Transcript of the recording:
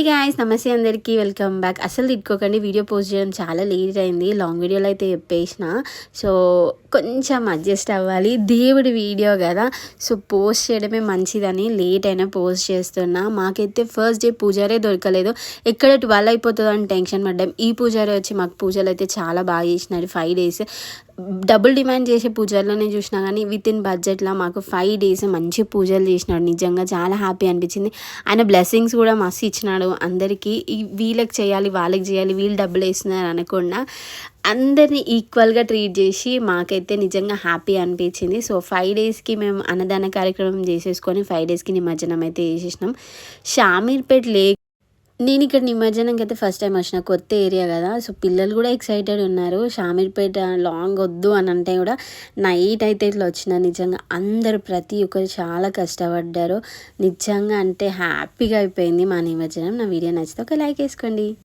Hey guys, నమస్తే అందరికీ, welcome back. అసలు తిట్టుకోకండి, వీడియో పోస్ట్ చేయడం చాలా లేట్ అయింది. లాంగ్ వీడియోలో అయితే చెప్పేసిన, సో కొంచెం అడ్జస్ట్ అవ్వాలి. దేవుడి వీడియో కదా, సో పోస్ట్ చేయడమే మంచిదని లేట్ అయినా పోస్ట్ చేస్తున్నా. మాకైతే ఫస్ట్ డే పూజారే దొరకలేదు. ఎక్కడ 12 అయిపోతుందో అని టెన్షన్ పడ్డాం. ఈ పూజారే వచ్చి మాకు పూజలు అయితే చాలా బాగా చేసినారు. 5 days డబుల్ డిమాండ్ చేసే పూజల్లోనే చూసినా కానీ విత్ ఇన్ బడ్జెట్లో మాకు 5 days మంచి పూజలు చేసినాడు. నిజంగా చాలా హ్యాపీ అనిపించింది. ఆయన బ్లెస్సింగ్స్ కూడా మస్తు ఇచ్చినాడు అందరికీ. వీళ్ళకి చేయాలి, వాళ్ళకి చేయాలి, వీళ్ళు డబ్బులు వేస్తున్నారు అనకుండా అందరినీ ఈక్వల్గా ట్రీట్ చేసి మాకైతే నిజంగా హ్యాపీ అనిపించింది. సో 5 daysకి మేము అన్నదాన కార్యక్రమం చేసేసుకొని 5 daysకి నిమజ్జనం అయితే చేసేసినాం. షామీర్పేట్ లేక్, నేను ఇక్కడ నిమజ్జనంకి అయితే ఫస్ట్ టైం వచ్చిన, కొత్త ఏరియా కదా, సో పిల్లలు కూడా ఎక్సైటెడ్ ఉన్నారు. షామీర్పేట లాంగ్ వద్దు అని అంటే కూడా నైట్ అయితే ఇట్లా వచ్చిన. నిజంగా అందరూ ప్రతి ఒక్కరు చాలా కష్టపడ్డారు. నిజంగా అంటే హ్యాపీగా అయిపోయింది మా నిమజ్జనం. నా వీడియో నచ్చితే ఒక లైక్ వేసుకోండి.